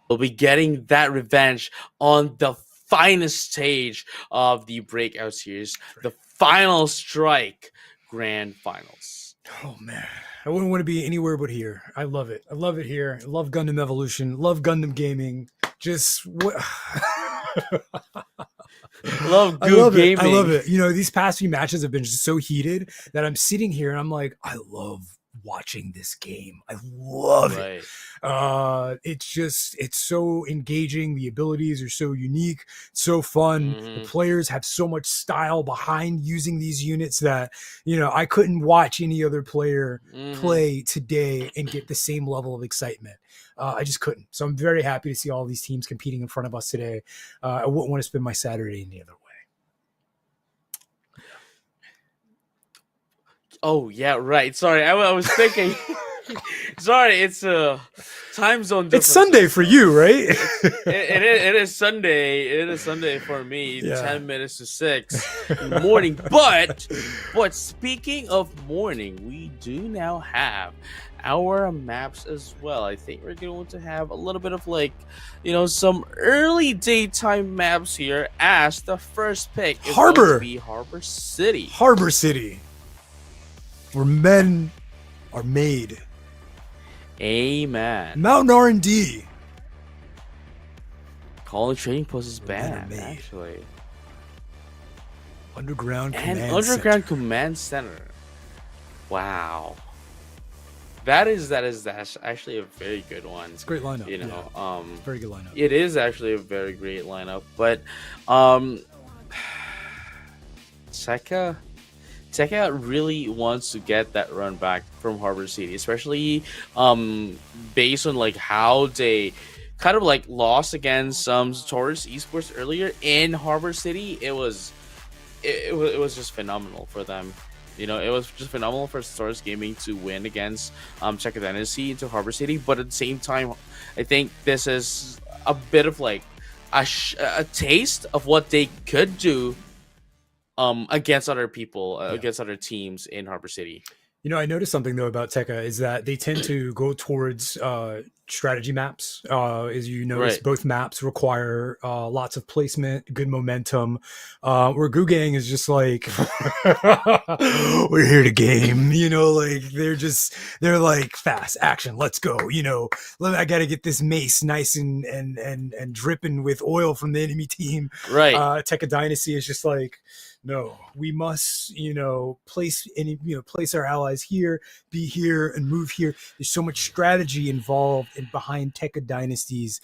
will be getting that revenge on the finest stage of the breakout series, the Final Strike Grand Finals. Oh man, I wouldn't want to be anywhere but here. I love it. I love it here. I love Gundam Evolution. Love Gundam gaming. Just what. Love I Goo love it. I love Gaming. it. You know, these past few matches have been just so heated that I'm sitting here and I'm like, I love watching this game. I love it. Right. It's so engaging. The abilities are so unique, so fun. The Mhm. players have so much style behind using these units that, you know, I couldn't watch any other player Mhm. play today and get the same level of excitement. I just couldn't. So I'm very happy to see all these teams competing in front of us today. I wouldn't want to spend my Saturday any other way. Oh yeah, right. Sorry, I was thinking. Sorry, it's time zone It's differences. Sunday for So you, right? it is Sunday. It is Sunday for me. Yeah. 10 minutes to 6 in the morning. But speaking of morning, we do now have our maps as well. I think we're going to have a little bit of like, some early daytime maps here. As the first pick is going to Harbor. be Harbor City. Harbor City, where men are made. Amen. Mountain R&D. Colony Trading Post is Men are banned, made. actually. Underground And Command Underground Center. Command Center. Wow. That's actually a very good one. It's a great lineup. You know, It's a very good lineup. it is actually a very great lineup. But um Tekka really wants to get that run back from Harbor City, especially based on like how they kind of like lost against some Taurus Esports earlier in Harbor City. It was just phenomenal for them. It was just phenomenal for Stars Gaming to win against Tekka Dynasty into Harbor City. But at the same time, I think this is a bit of like a taste of what they could do against other people, against other teams in Harbor City. You know, I noticed something though about Tekka is that they tend to go towards strategy maps. As you notice, Right. both maps require lots of placement, good momentum. Where Gugang is just like, we're here to game. You know, like they're like fast action. Let's go. You know, I got to get this mace nice and dripping with oil from the enemy team. Right. Tekka Dynasty is just like, no, we must, place our allies here, be here, and move here. There's so much strategy involved and behind Tekka Dynasty's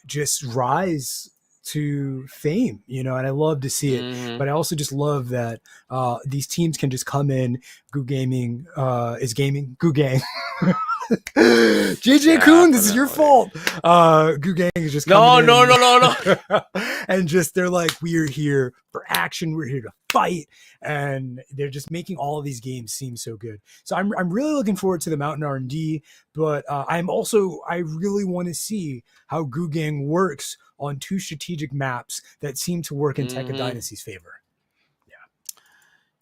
just rise to fame, and I love to see it. Mhm. But I also just love that these teams can just come in. Goo Gaming is gaming. Goo Gang. JJ Kuhn, this is your fault. Goo Gang is just coming No. and just they're like, we're here for action, we're here to fight, and they're just making all of these games seem so good. So I'm really looking forward to the Mountain R&D, but I really want to see how Goo Gang works on two strategic maps that seem to work in Tekka Dynasty's favor.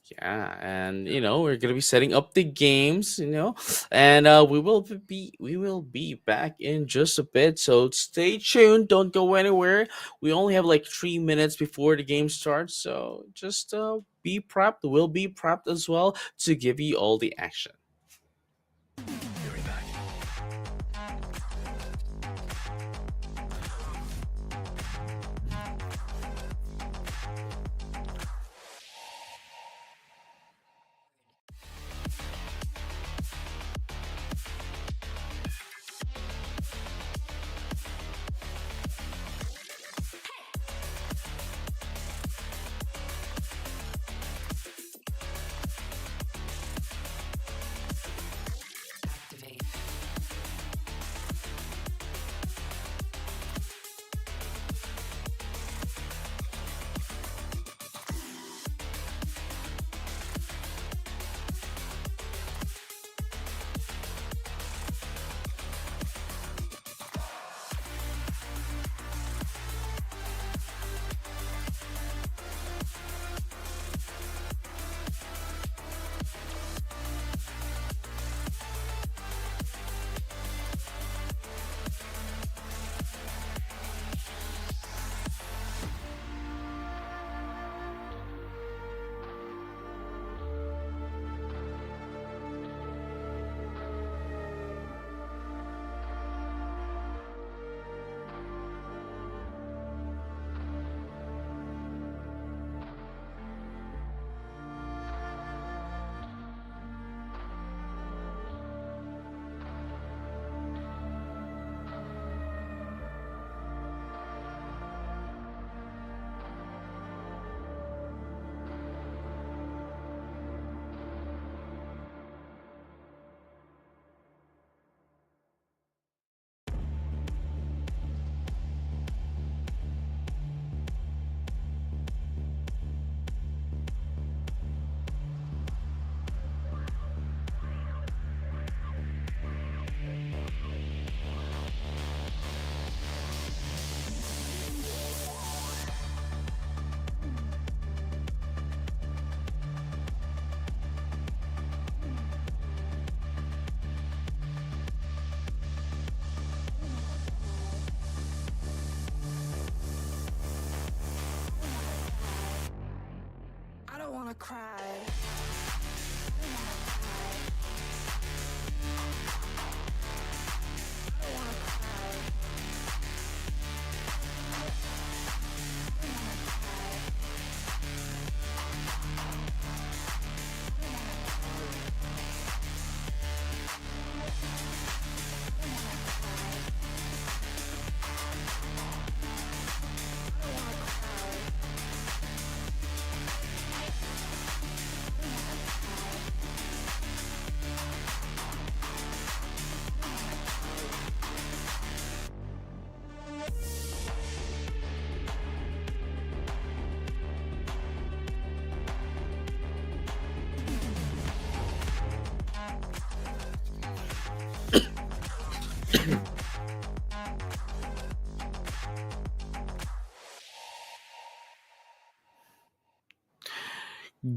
Yeah, and we're gonna be setting up the games, and we will be back in just a bit. So stay tuned, don't go anywhere. We only have like 3 minutes before the game starts, so just be prepped. We'll be prepped as well to give you all the action.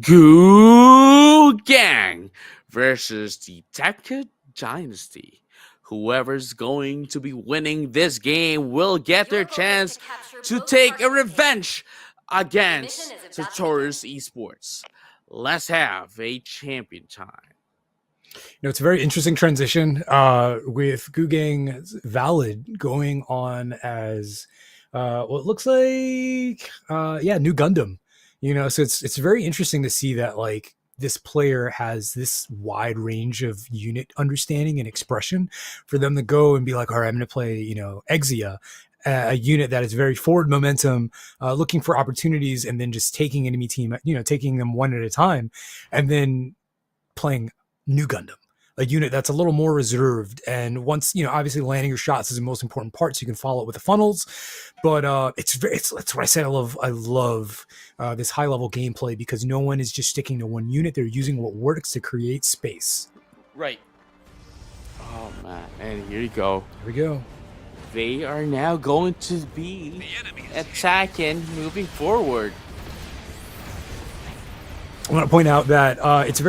Goo Gang versus the Tekka Dynasty. Whoever's going to be winning this game will get their chance to take a revenge against Sartorius Esports. Let's have a champion time. It's a very interesting transition with Gugang Valid going on as what looks like New Gundam. So it's very interesting to see that like this player has this wide range of unit understanding and expression for them to go and be like, all right, I'm going to play Exia, a unit that is very forward momentum, looking for opportunities, and then just taking enemy team, taking them one at a time, and then playing New Gundam, a unit that's a little more reserved. And once, obviously landing your shots is the most important part, so you can follow it with the funnels. But that's what I said. I love this high level gameplay because no one is just sticking to one unit. They're using what works to create space. Right. Oh man, and here you go. Here we go. They are now going to be attacking, moving forward. I want to point out that it's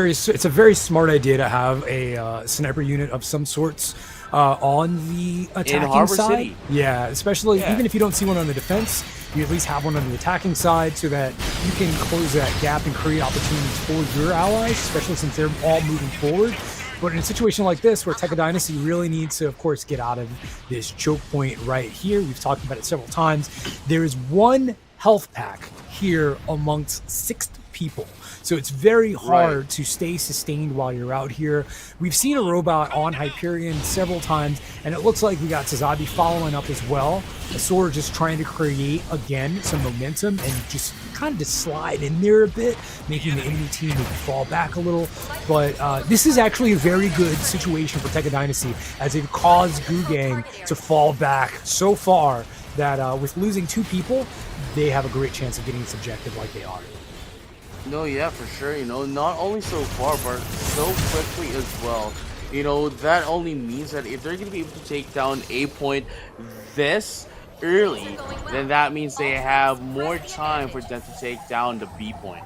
a very smart idea to have a sniper unit of some sorts on the attacking side. City. Yeah, especially even if you don't see one on the defense, you at least have one on the attacking side so that you can close that gap and create opportunities for your allies, especially since they're all moving forward. But in a situation like this, where Tekka Dynasty really needs to, of course, get out of this choke point right here, we've talked about it several times, there is one health pack here amongst 6 people. So it's very hard to stay sustained while you're out here. We've seen a robot on Hyperion several times, and it looks like we got Sazabi following up as well. Asura just trying to create, again, some momentum and just kind of just slide in there a bit, making the enemy team maybe fall back a little. But this is actually a very good situation for Tekka Dynasty, as it caused Gugang to fall back so far that with losing 2 people, they have a great chance of getting this objective like they are. No, yeah, for sure. Not only so far, but so quickly as well. That only means that if they're going to be able to take down A point this early, then that means they have more time for them to take down the B point.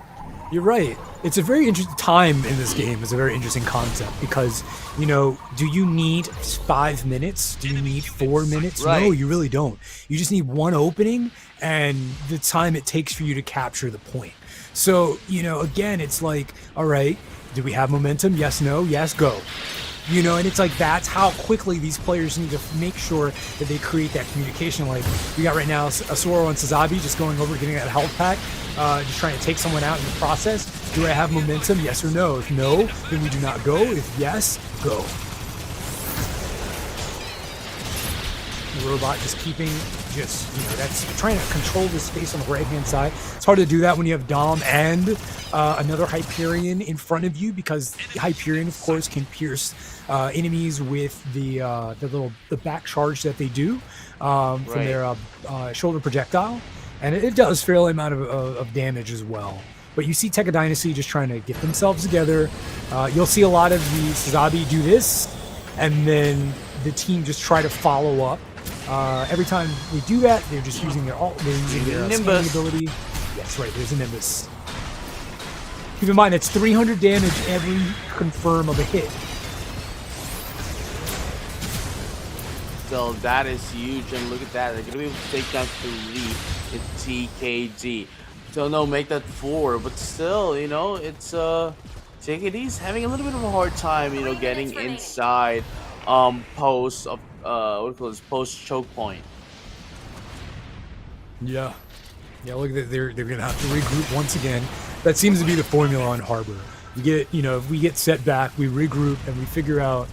You're right. It's a very interesting time in this game. It's a very interesting concept because, do you need 5 minutes? Do you need 4 minutes? Right. No, you really don't. You just need one opening and the time it takes for you to capture the point. So, again, it's like, all right, do we have momentum? Yes, no, yes, go. And it's like that's how quickly these players need to make sure that they create that communication. Like we got right now, Asoro and Sazabi just going over, getting that health pack, just trying to take someone out in the process. Do I have momentum? Yes or no? If no, then we do not go. If yes, go. The robot just keeping, that's trying to control the space on the right-hand side. It's hard to do that when you have Dom and another Hyperion in front of you, because Hyperion, of course, can pierce enemies with the back charge that they do from their shoulder projectile, and it does a fair amount of damage as well. But you see Tekka Dynasty just trying to get themselves together. You'll see a lot of the Sazabi do this, and then the team just try to follow up. Every time they do that, they're just using their ult, they're using their scanning ability. Yes, right, there's a Nimbus. Keep in mind, it's 300 damage every confirm of a hit. So that is huge, and look at that. They're going to be able to take down 3 in TKD. Don't know, make that 4, but still, you know, it's JKD's having a little bit of a hard time, you know, getting inside post of what do you call this, post choke point. Yeah. Yeah, look, they're gonna have to regroup once again. That seems to be the formula on Harbor. We get, you know, if we get set back, we regroup and we figure out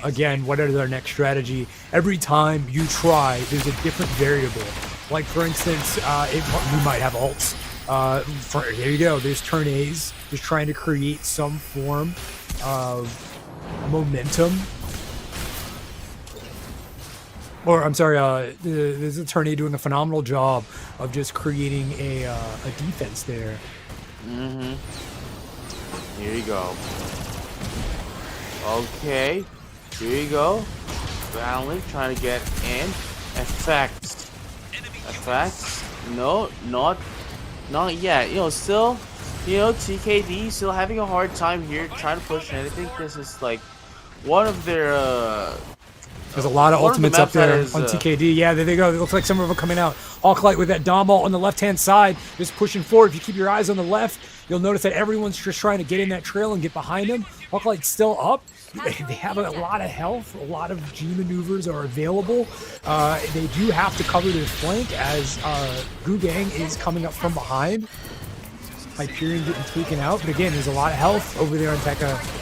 again what is our next strategy. Every time you try, there's a different variable. Like for instance, we might have ults. Here you go. There's turn A's, just trying to create some form of momentum. Or I'm sorry, there's a turn A doing a phenomenal job of just creating a defense there. Mm-hmm. Here you go. Okay. Here you go. Valiant trying to get in. Effects. Effects. No, not yet. You know, still, you know, TKD still having a hard time here trying to push. And I think this is like one of their. There's a lot of ultimates up there on TKD. Yeah, there they go. It looks like some of them are coming out. Hawklight with that Dom ult on the left-hand side, just pushing forward. If you keep your eyes on the left, you'll notice that everyone's just trying to get in that trail and get behind him. Hawklight's still up. They have a lot of health. A lot of G maneuvers are available. They do have to cover their flank as Gugang is coming up from behind. Hyperion getting taken out. But again, there's a lot of health over there on Tekka.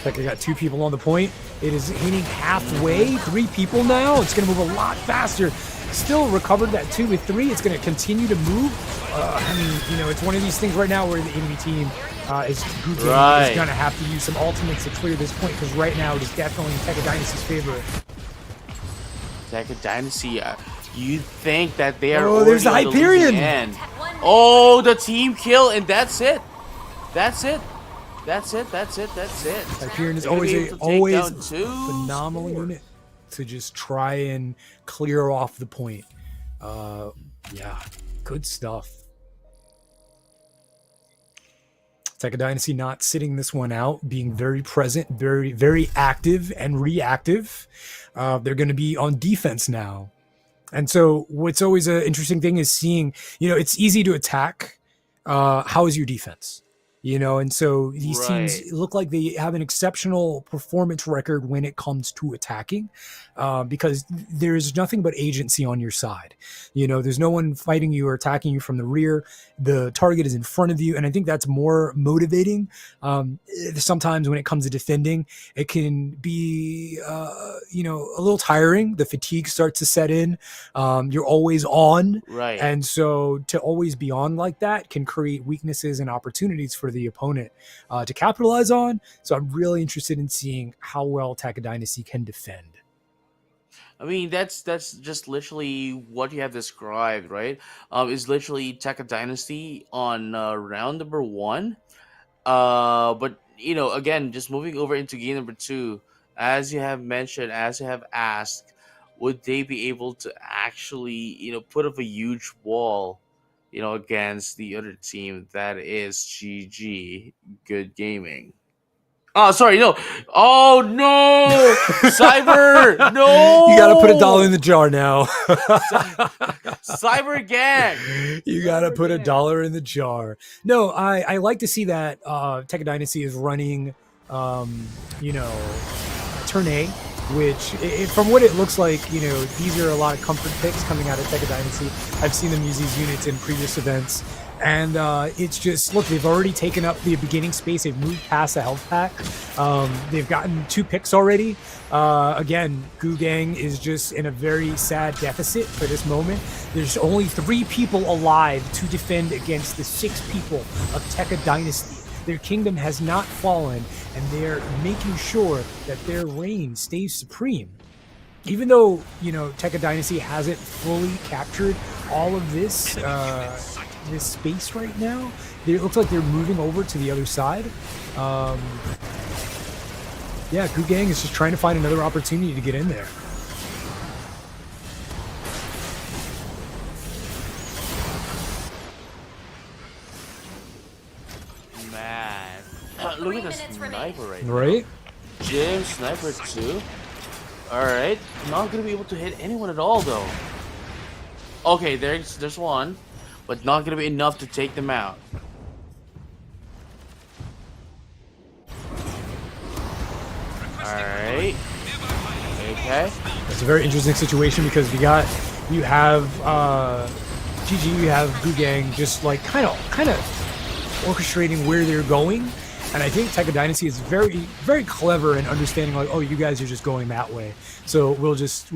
Tekka got 2 people on the point. It is hitting halfway. 3 people now. It's going to move a lot faster. Still recovered that 2 with 3. It's going to continue to move. I mean, you know, it's one of these things right now where the enemy team is going to have to use some ultimates to clear this point, because right now it is definitely in Tekka Dynasty's favor. Tekka Dynasty, you think that they are? Oh, there's the Hyperion. Oh, the team kill, and that's it. That's it. That's it. That's it. That's it. Hyperion is always a phenomenal unit to just try and clear off the point. Yeah, good stuff. Tekka Dynasty not sitting this one out, being very present, very, very active and reactive. They're going to be on defense now. And so what's always an interesting thing is seeing, you know, it's easy to attack. How is your defense? You know, and so these teams look like they have an exceptional performance record when it comes to attacking, because there's nothing but agency on your side. You know, there's no one fighting you or attacking you from the rear. The target is in front of you, and I think that's more motivating. Sometimes when it comes to defending, it can be, you know, a little tiring. The fatigue starts to set in. You're always on. Right. And so to always be on like that can create weaknesses and opportunities for the opponent to capitalize on. So I'm really interested in seeing how well Tekka Dynasty can defend. I mean, that's just literally what you have described, right? Is literally Tekka Dynasty on round number 1. But you know, again, just moving over into game number 2, as you have mentioned, as you have asked, would they be able to actually, you know, put up a huge wall, you know, against the other team that is GG Good Gaming? Oh, sorry, no. Oh, no. Cyber, no. You got to put $1 in the jar now. Cyber Gang. You got to put $1 in the jar. No, I like to see that Tekka Dynasty is running, you know, turn A, which from what it looks like, you know, these are a lot of comfort picks coming out of Tekka Dynasty. I've seen them use these units in previous events. And it's just, look, they've already taken up the beginning space. They've moved past the health pack. They've gotten 2 picks already. Again, Gugang is just in a very sad deficit for this moment. There's only 3 people alive to defend against the 6 people of Tekka Dynasty. Their kingdom has not fallen, and they're making sure that their reign stays supreme. Even though, you know, Tekka Dynasty hasn't fully captured all of this this space right now, it looks like they're moving over to the other side. Yeah, Gugang is just trying to find another opportunity to get in there. Man, look at the sniper right now. Right? Jim Sniper 2. All right, not gonna be able to hit anyone at all though. Okay, there's one, but not gonna be enough to take them out. All right. Okay. It's a very interesting situation because you have GG, you have Gugang just like kind of orchestrating where they're going, and I think Tekka Dynasty is very clever in understanding like, oh, you guys are just going that way, so we'll just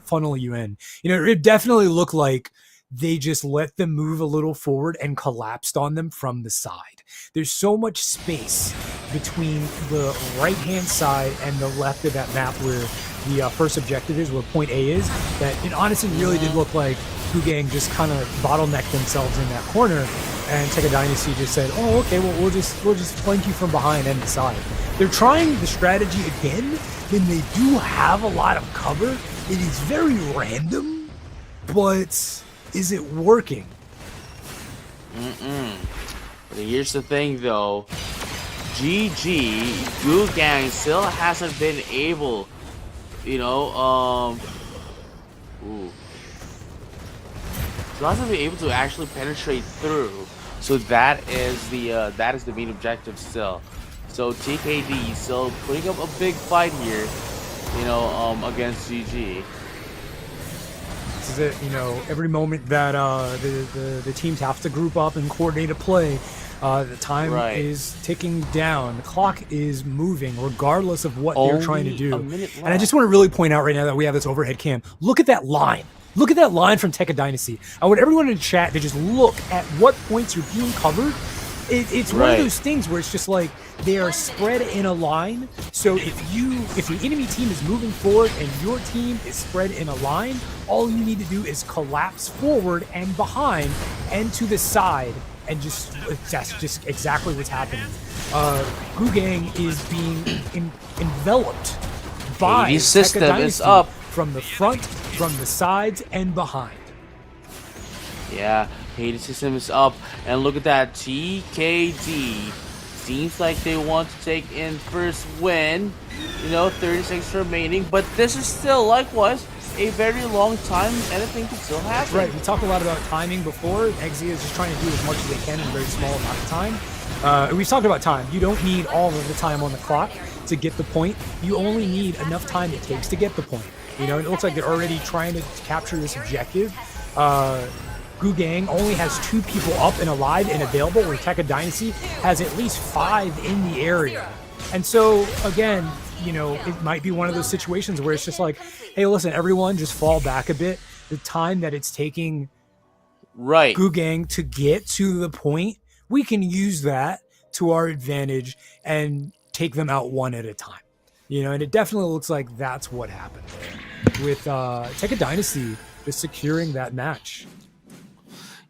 funnel you in. You know, it definitely looked like they just let them move a little forward and collapsed on them from the side. There's so much space between the right hand side and the left of that map where the first objective is, where point A is, that it honestly really did look like Gugang just kind of bottlenecked themselves in that corner, and Tekka Dynasty just said, "Oh, okay, well we'll just flank you from behind and the side." They're trying the strategy again, when they do have a lot of cover. It is very random, but is it working? But here's the thing, though. GG Gugang still hasn't been able, still hasn't been able to actually penetrate through. So that is the main objective still. So TKD still putting up a big fight here, against GG. This is it. Every moment that the teams have to group up and coordinate a play, the time is ticking down. The clock is moving, regardless of what they're trying to do. And I just want to really point out right now that we have this overhead cam. Look at that line. Look at that line from Tekka Dynasty. I want everyone in the chat to just look at what points are being covered. It's one of those things where it's just like they are spread in a line. So if the enemy team is moving forward and your team is spread in a line, all you need to do is collapse forward and behind and to the side, and that's just exactly what's happening. Gugang is being enveloped by the system Tekka Dynasty is up from the front, from the sides, and behind. Yeah, Hades system is up, and look at that. TKD seems like they want to take in first win. 36 remaining, but this is still likewise a very long time. Anything can still happen. Right, we talked a lot about timing before. Exia is just trying to do as much as they can in a very small amount of time. We've talked about time. You don't need all of the time on the clock to get the point. You only need enough time it takes to get the point. It looks like they're already trying to capture this objective. Gugang only has 2 people up and alive and available, where Tekka Dynasty has at least 5 in the area. And so, again, it might be one of those situations where it's just like, hey, listen, everyone, just fall back a bit. The time that it's taking Gugang to get to the point, we can use that to our advantage and take them out one at a time. And it definitely looks like that's what happened there with Tekka Dynasty just securing that match.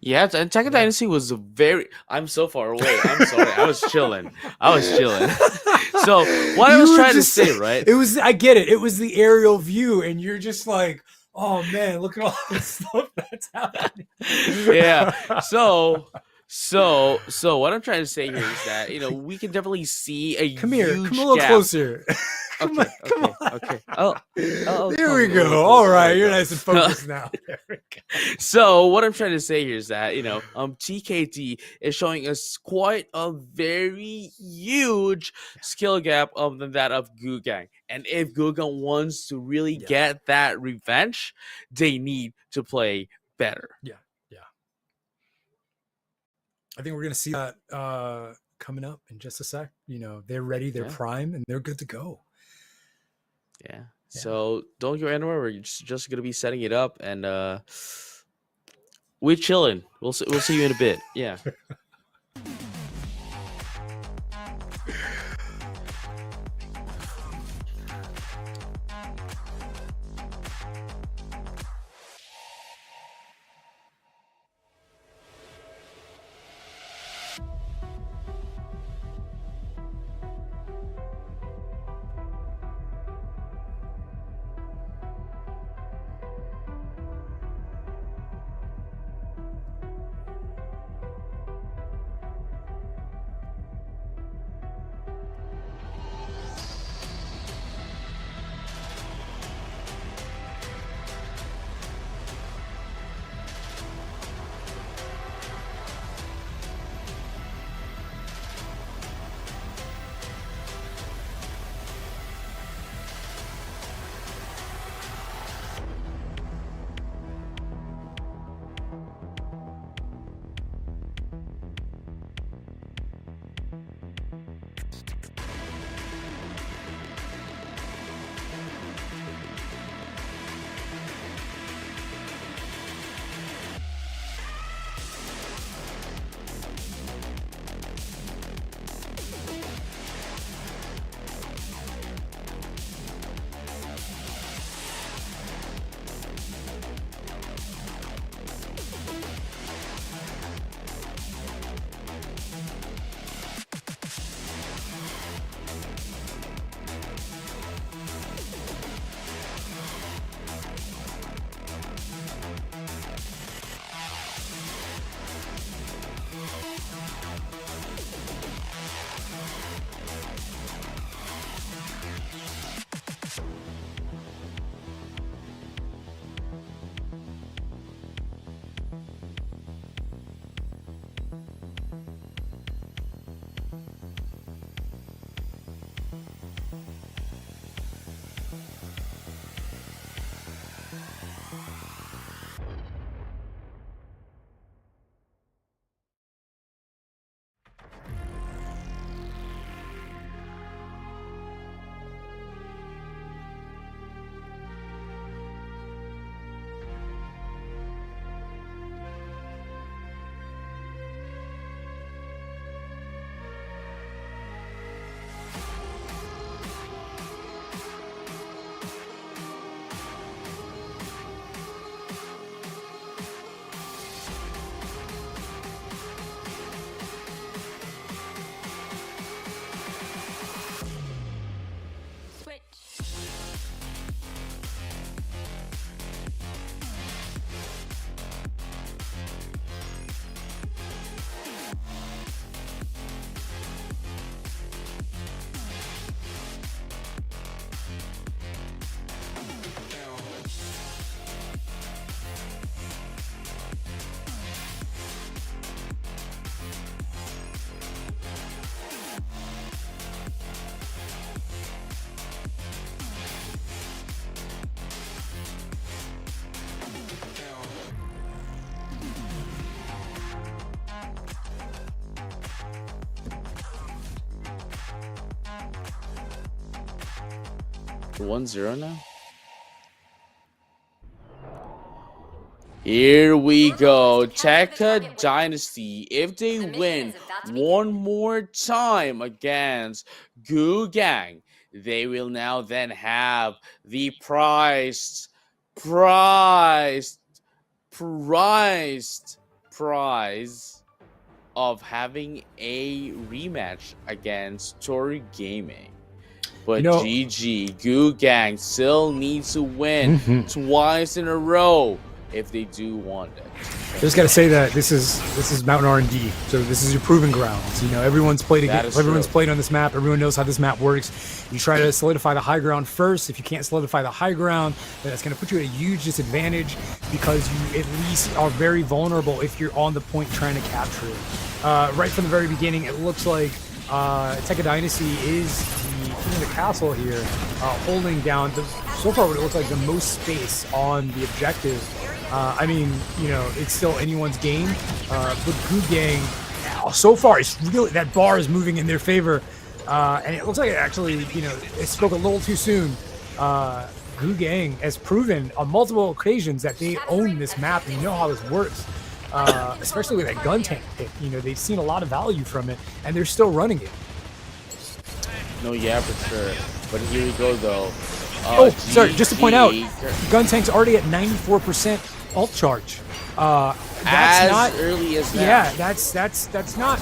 Yeah, and Tekka Dynasty was I'm so far away. I'm sorry. I was chilling. So what I was trying to say, right? I get it. It was the aerial view, and you're just like, oh man, look at all this stuff that's happening. Yeah. So what I'm trying to say here is that we can definitely see a come a little gap. Closer. Okay. Oh, there we go. All right, you're nice and focused now. There we go. So what I'm trying to say here is that TKD is showing us quite a very huge skill gap than that of Gugang, and if Gugang wants to really get that revenge, they need to play better. Yeah. I think we're gonna see that coming up in just a sec. They're ready, they're prime, and they're good to go. Yeah. So don't go anywhere. We're just gonna be setting it up, and we're chilling. We'll see you in a bit. Yeah. 1-0 now. Here we go. Tekka Dynasty, if they win one more time against Gu Gang, they will now then have the prized prize of having a rematch against Tory Gaming. But GG, Gu Gang still needs to win twice in a row if they do want it. Just got to say that this is Mountain R&D, so this is your proving grounds. You know, everyone's played again. Everyone's played on this map. Everyone knows how this map works. You try to solidify the high ground first. If you can't solidify the high ground, then that's going to put you at a huge disadvantage because you at least are very vulnerable if you're on the point trying to capture it. Right from the very beginning, it looks like Tekka Dynasty is the castle here, holding down so far what it looks like the most space on the objective. I mean, you know, it's still anyone's game, but Gu Gang, so far, it's really, that bar is moving in their favor, and it looks like it actually, you know, it spoke a little too soon. Gu Gang has proven on multiple occasions that they own this map and know how this works, especially with that gun tank pick. You know, they've seen a lot of value from it, and they're still running it. No, yeah, for sure. But here we go, though. Sorry, just to point out, gun tank's already at 94% ult charge. That's as not early as now. Yeah, that's not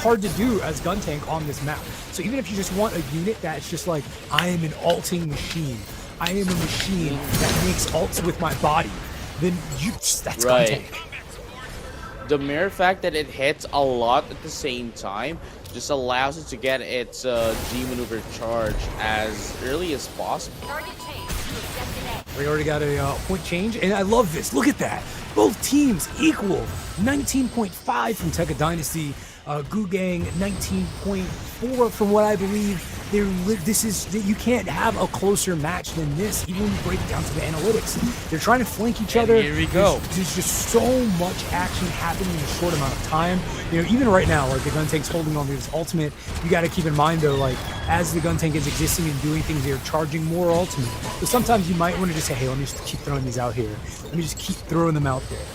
hard to do as gun tank on this map. So even if you just want a unit that's just like, I am an ulting machine, I am a machine that makes ults with my body, then that's gun tank. The mere fact that it hits a lot at the same time just allows it to get its G maneuver charge as early as possible. We already got a point change, and I love this. Look at that. Both teams equal. 19.5 from Tekka Dynasty. Gu Gang 19.4 from what I believe. You can't have a closer match than this, even when you break it down to the analytics. They're trying to flank each other. Here we go. There's just so much action happening in a short amount of time. You know, even right now, like the gun tank's holding on to this ultimate. You got to keep in mind though, like as the gun tank is existing and doing things, they're charging more ultimate. So sometimes you might want to just say, hey, let me just keep throwing these out here. Let me just keep throwing them out there.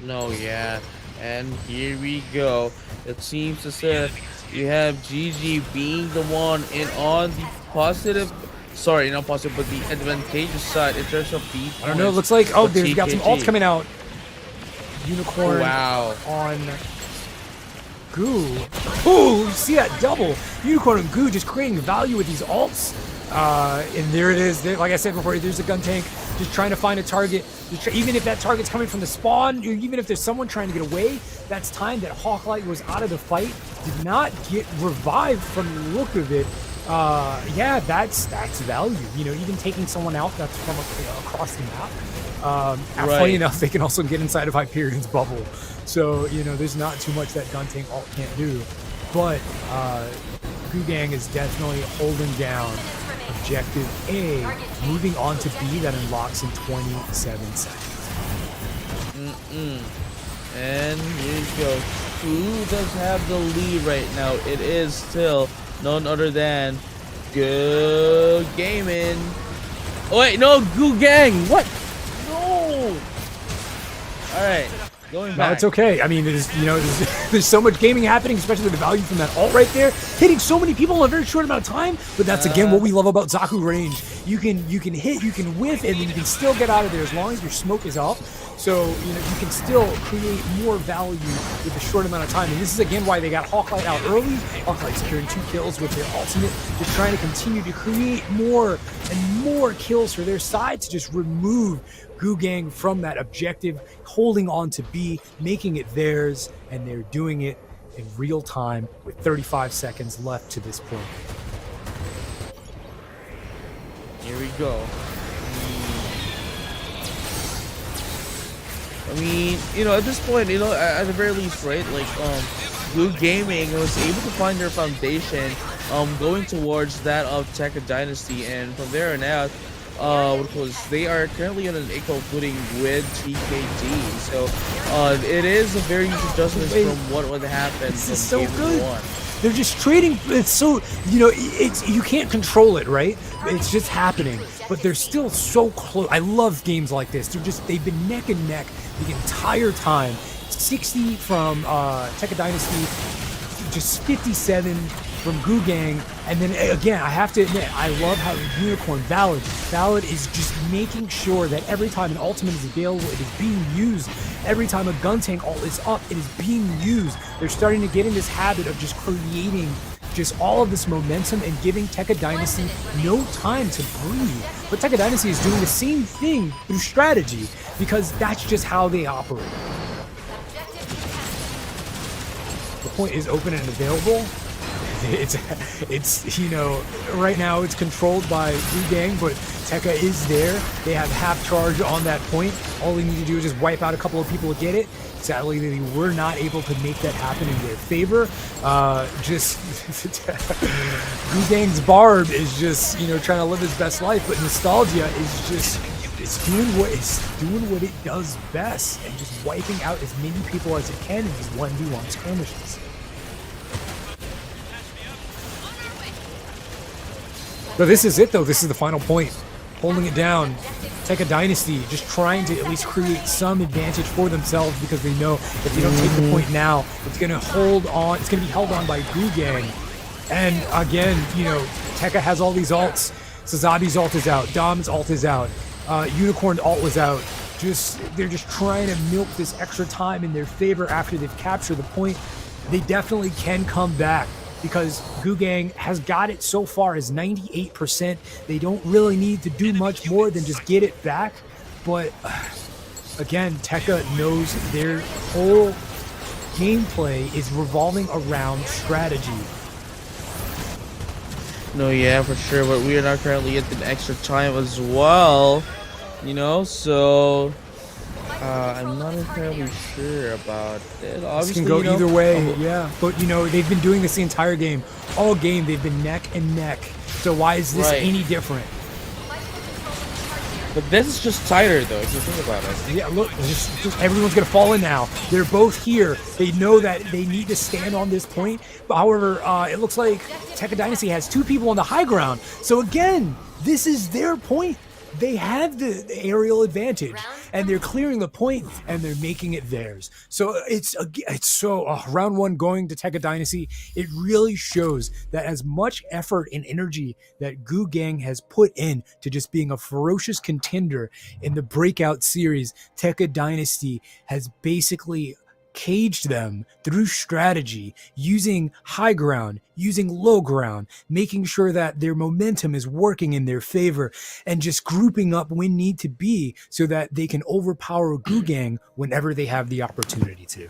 No, yeah. And here we go. It seems as if you have GG being the one in on the positive, sorry, not positive, but the advantageous side in terms of the. I don't know. It looks like they've got some ults coming out. Unicorn on Gu. Ooh, you see that double Unicorn and Gu just creating value with these ults. And there it is. Like I said before, there's a gun tank just trying to find a target. Even if that target's coming from the spawn, even if there's someone trying to get away, that's time that Hawklight was out of the fight, did not get revived from the look of it. Yeah, that's value. You know, even taking someone out that's from across the map. Funny enough, they can also get inside of Hyperion's bubble. So, you know, there's not too much that gun tank ult can't do. But Gu Gang is definitely holding down objective A, moving on to B that unlocks in 27 seconds. And here you go. Who does have the lead right now? It is still none other than Gu Gaming. Oh wait, no, Gu Gang. What? No. All right. Going back. No, it's okay. I mean, there's so much gaming happening, especially with the value from that ult right there, hitting so many people in a very short amount of time. But that's again what we love about Zaku range. You can hit, you can whiff, and then you can still get out of there as long as your smoke is up. So you know you can still create more value with a short amount of time. And this is again why they got Hawklight out early. Hawklight securing 2 kills with their ultimate, just trying to continue to create more and more kills for their side to just remove Gu Gang from that objective, holding on to B, making it theirs, and they're doing it in real time with 35 seconds left to this point. Here we go. I mean, you know, at this point, you know, at the very least, right, like, Gu Gaming was able to find their foundation, going towards that of Tekka Dynasty, and from there on out, because they are currently on an equal footing with TKD, so it is a very huge adjustment from what would happen. This is so good. They're just trading. It's so, it's, you can't control it, right? It's just happening, but they're still so close. I love games like this. They've been neck and neck the entire time. 60 from Tekka Dynasty, just 57 from Goo Gang. And then again, I have to admit, I love how Unicorn Valid is just making sure that every time an ultimate is available, it is being used. Every time a gun tank ult is up, it is being used. They're starting to get in this habit of just creating just all of this momentum and giving Tekka Dynasty no time to breathe. But Tekka Dynasty is doing the same thing through strategy, because that's just how they operate. The point is open and available. It's right now it's controlled by Goo Gang, but Tekka is there. They have half charge on that point. All they need to do is just wipe out a couple of people to get it. Sadly, they were not able to make that happen in their favor. Goo Gang's Barb is just trying to live his best life, but Nostalgia is just doing what it does best, and just wiping out as many people as it can in these 1v1 skirmishes. So this is it, though. This is the final point. Holding it down. Tekka Dynasty just trying to at least create some advantage for themselves, because they know if they don't take the point now, it's going to hold on. It's going to be held on by Goo Gang. And again, Tekka has all these ults. Sazabi's ult is out. Dom's ult is out. Unicorn's ult was out. They're just trying to milk this extra time in their favor after they've captured the point. They definitely can come back, because Goo Gang has got it so far as 98%. They don't really need to do much more than just get it back. But again, Tekka knows their whole gameplay is revolving around strategy. No, yeah, for sure. But we are not currently at the extra time as well. So I'm not entirely sure about it. Obviously, This can go either way, yeah. But they've been doing this the entire game. All game, they've been neck and neck. So why is this any different? But this is just tighter, though, if you think about it. Yeah, look, just everyone's gonna fall in now. They're both here. They know that they need to stand on this point. But however, it looks like Tekka Dynasty has two people on the high ground. So again, this is their point. They have the aerial advantage, and they're clearing the point, and they're making it theirs. So it's so round one going to Tekka Dynasty. It really shows that as much effort and energy that Goo Gang has put in to just being a ferocious contender in the breakout series, Tekka Dynasty has basically caged them through strategy, using high ground, using low ground, making sure that their momentum is working in their favor, and just grouping up when need to be so that they can overpower Goo Gang whenever they have the opportunity to.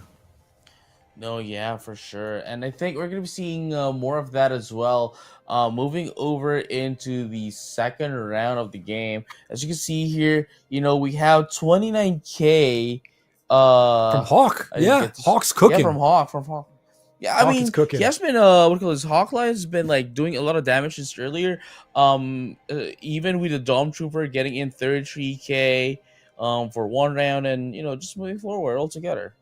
No, yeah, for sure. And I think we're going to be seeing more of that as well. Moving over into the second round of the game. As you can see here, we have 29K from Hawk. Yeah, Hawk's cooking. Yeah, from Hawk. Yeah, I mean, he has been Hawk Lion has been doing a lot of damage since earlier. Even with the Dome Trooper getting in 33K for one round, and just moving forward altogether.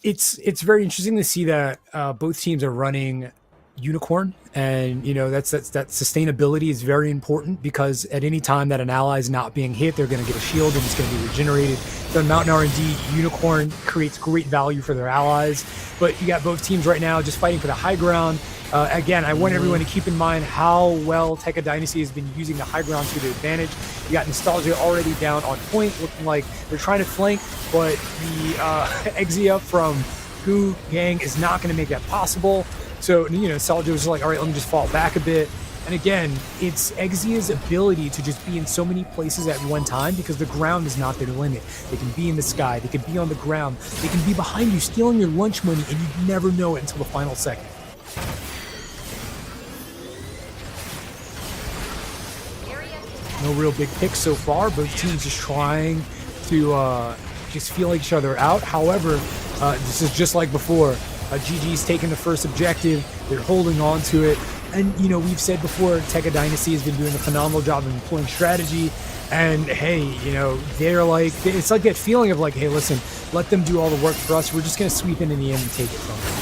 It's very interesting to see that both teams are running Unicorn, and that sustainability is very important, because at any time that an ally is not being hit, they're going to get a shield and it's going to be regenerated. So Mountain R&D Unicorn creates great value for their allies, but you got both teams right now just fighting for the high ground. Again, I want everyone to keep in mind how well Tekka Dynasty has been using the high ground to their advantage. You got Nostalgia already down on point, looking like they're trying to flank, but the Exia from Goo Gang is not going to make that possible. So, Nostalgia was like, all right, let me just fall back a bit. And again, it's Exia's ability to just be in so many places at one time, because the ground is not their limit. They can be in the sky, they can be on the ground, they can be behind you stealing your lunch money, and you never know it until the final second. No real big picks so far. Both teams just trying to just feel each other out. However, this is just like before. GG's taking the first objective. They're holding on to it. And, we've said before, Tekka Dynasty has been doing a phenomenal job of employing strategy. And, hey, they're it's like that feeling of hey, listen, let them do all the work for us. We're just going to sweep in the end and take it from them.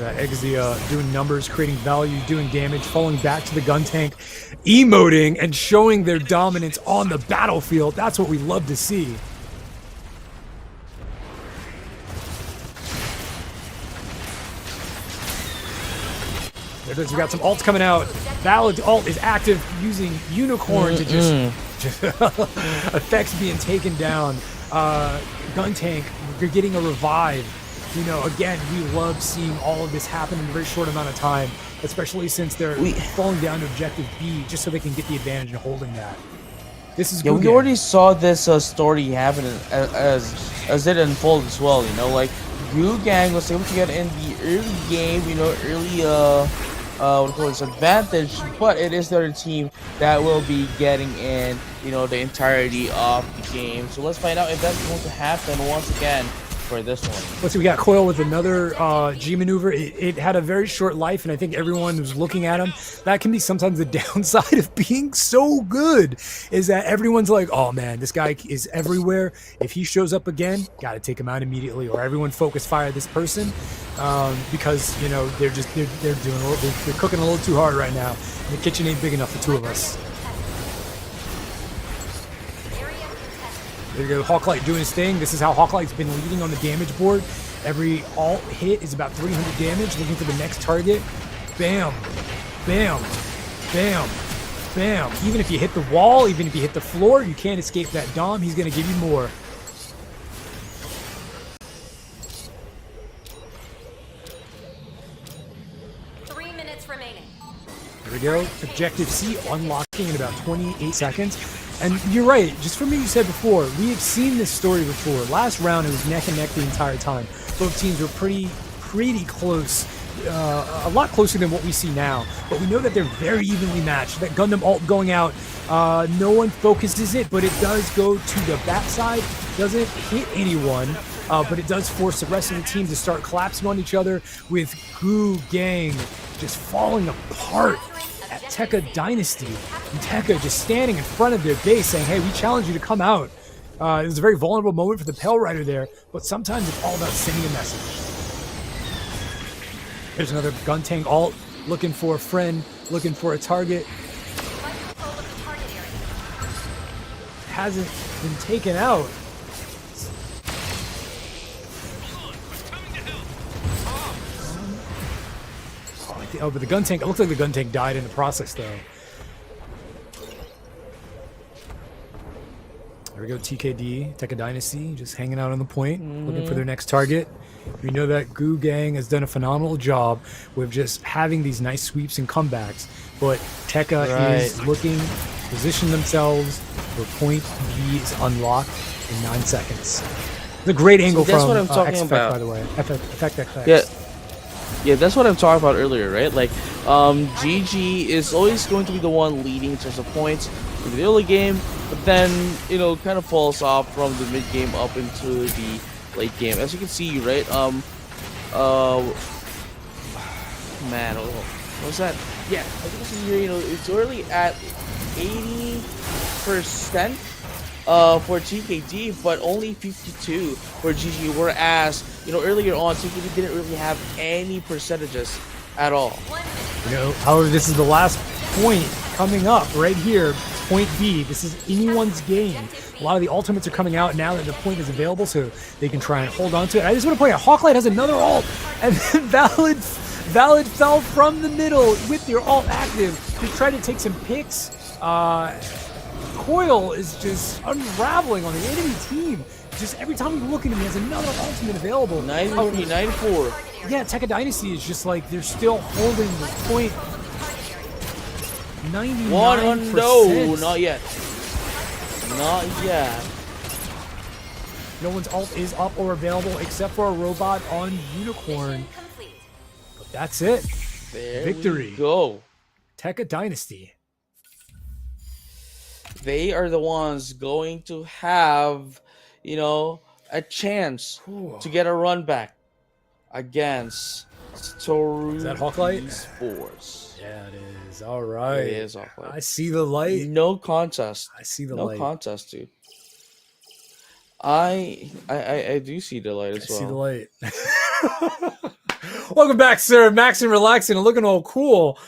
Look at that. Exia doing numbers, creating value, doing damage, falling back to the gun tank, emoting, and showing their dominance on the battlefield. That's what we love to see. There it is. We got some alts coming out. Valid alt is active, using Unicorn to just effects being taken down. Gun tank, you're getting a revive. You know, again, we love seeing all of this happen in a very short amount of time, especially since they're falling down to objective B just so they can get the advantage in holding that. This is we already saw this story happen as it unfolded as well. You know, like Gu Gang was able to get in the early game. You know, early what do you call this, advantage, but it is the other team that will be getting in, you know, the entirety of the game. So let's find out if that's going to happen once again for this one. Let's see, we got Coil with another G maneuver. It had a very short life, and I think everyone was looking at him. That can be sometimes the downside of being so good, is that everyone's like, oh man, this guy is everywhere. If he shows up again, gotta take him out immediately, or everyone focus fire this person, because you know they're cooking a little too hard right now. The kitchen ain't big enough for two of us. There you go, Hawklight doing his thing. This is how Hawklight's been leading on the damage board. Every alt hit is about 300 damage, looking for the next target. Bam, bam, bam, bam. Even if you hit the wall, even if you hit the floor, you can't escape that Dom. He's going to give you more. There we go. Objective C unlocking in about 28 seconds. And you're right, just from what you said before, we have seen this story before. Last round, it was neck and neck the entire time. Both teams were pretty close, a lot closer than what we see now. But we know that they're very evenly matched. That Gundam ult going out, no one focuses it, but it does go to the backside. Doesn't hit anyone, but it does force the rest of the team to start collapsing on each other, with Gu Gang just falling apart at Tekka Dynasty. And Tekka just standing in front of their base saying, hey, we challenge you to come out. It was a very vulnerable moment for the Pale Rider there, but sometimes it's all about sending a message. There's another gun tank alt, looking for a friend, looking for a target. Hasn't been taken out. Oh, but the gun tank, it looks like the gun tank died in the process, though. There we go, TKD, Tekka Dynasty, just hanging out on the point, looking for their next target. We know that Gu Gang has done a phenomenal job with just having these nice sweeps and comebacks, but Tekka is looking to position themselves where point B is unlocked in 9 seconds. It's a great angle from what I'm talking X-Effect, about. by the way. Effect FX. Yeah. Yeah, that's what I'm talking about earlier, right? Like, GG is always going to be the one leading in terms of points in the early game, but then, you know, kind of falls off from the mid game up into the late game. As you can see, right? Man, what was that? Yeah, as you can see here, you know, it's already at 80% for TKD, but only 52 for GG, whereas, you know, earlier on, TKD didn't really have any percentages at all. You know, however, this is the last point coming up right here, point B. This is anyone's game. A lot of the ultimates are coming out now that the point is available, so they can try and hold on to it. I just want to point out, Hawklight has another ult, and then Valid fell from the middle with your ult active to try to take some picks. Coil is just unraveling on the enemy team. Just every time we look at him, he has another ultimate available. 93, 94. Yeah, Tekka Dynasty is just like, they're still holding the point. 99%. No, not yet. Not yet. No one's ult is up or available except for a robot on Unicorn. But that's it. There Victory. we go. Tekka Dynasty. They are the ones going to have, you know, a chance to get a run back against Story. Is that Hawklight? Sports. Yeah, it is. All right. It is Hawklight. I see the light. No contest. I see the No light. contest, dude. I do see the light as well. I see the light. Welcome back, sir. Maxing, relaxing, and looking all cool.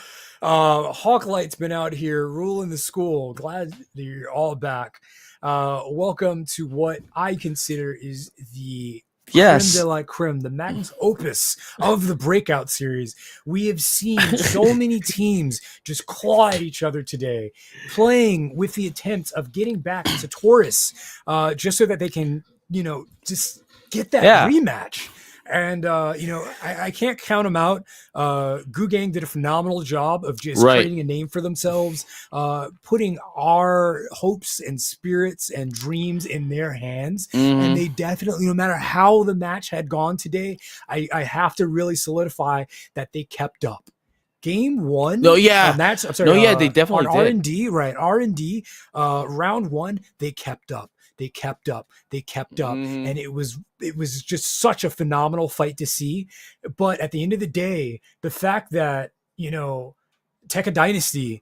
Hawklight's been out here ruling the school. Glad that you're all back. Welcome to what I consider is the creme de Yes. la creme, the magnus opus of the breakout series. We have seen so many teams just claw at each other today, playing with the attempt of getting back to Taurus, just so that they can, just get that Yeah. rematch. And I can't count them out. Gang did a phenomenal job of just Right. creating a name for themselves, putting our hopes and spirits and dreams in their hands. Mhm. And they definitely, no matter how the match had gone today, I have to really solidify that they kept up. Game one, No, yeah. match. I'm sorry. No, yeah, they definitely on did. R&D, right? R&D, round one, they kept up. They kept up. They kept up, Mhm. and it was just such a phenomenal fight to see. But at the end of the day, the fact that Tekka Dynasty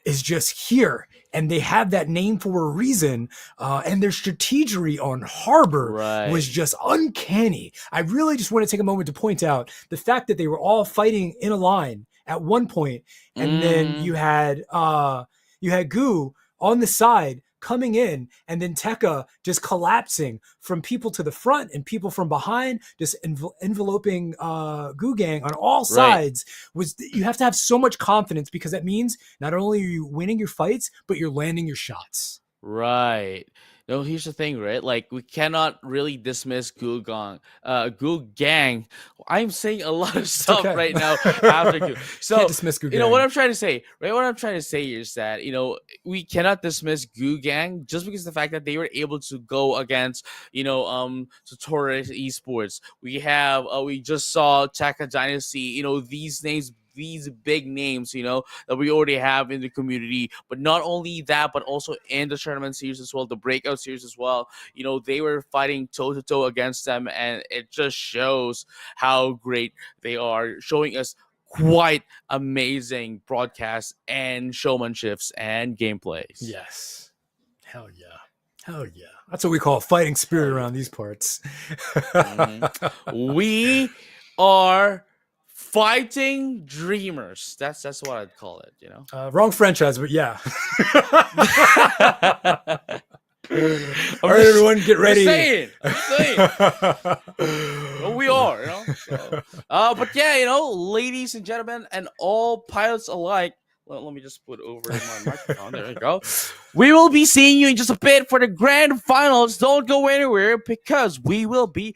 is just here, and they have that name for a reason, and their strategery on Harbor Right. was just uncanny. I really just want to take a moment to point out the fact that they were all fighting in a line at one point, and then Mhm. you had Goo on the side coming in, and then Tekka just collapsing from people to the front and people from behind, just enveloping Goo Gang on all sides. You have to have so much confidence, because that means not only are you winning your fights, but you're landing your shots. Right. No, here's the thing, right? Like, we cannot really dismiss Goo Gang. I'm saying a lot of stuff Okay. right now after Goo. So, Can't dismiss Goo what Gang. I'm trying to say, right? What I'm trying to say is that, we cannot dismiss Goo Gang just because of the fact that they were able to go against, Torres Esports. We just saw Tekka Dynasty, these names, these big names, that we already have in the community. But not only that, but also in the tournament series as well, the breakout series as well. They were fighting toe to toe against them, and it just shows how great they are, showing us quite amazing broadcasts and showmanships and gameplays. Yes. Hell yeah. Hell yeah. That's what we call fighting spirit Hell yeah. around these parts. We are fighting dreamers. That's what I'd call it, Wrong franchise, but yeah. All right, just- everyone, get ready. I'm saying. Well, we are, So, but yeah, ladies and gentlemen, and all pilots alike. Let me just put over my microphone. There we go. We will be seeing you in just a bit for the grand finals. Don't go anywhere, because we will be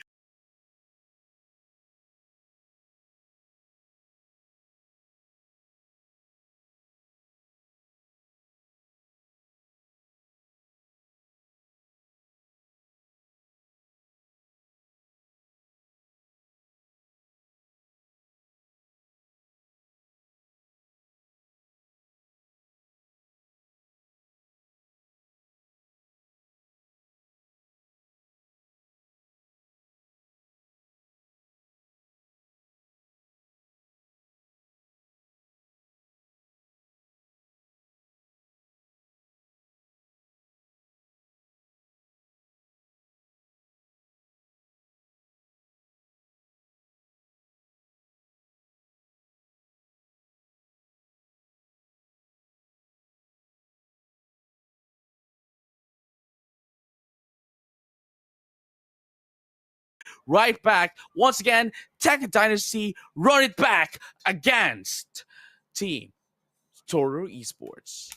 right back. Once again, Tekka Dynasty run it back against Team Toru Esports.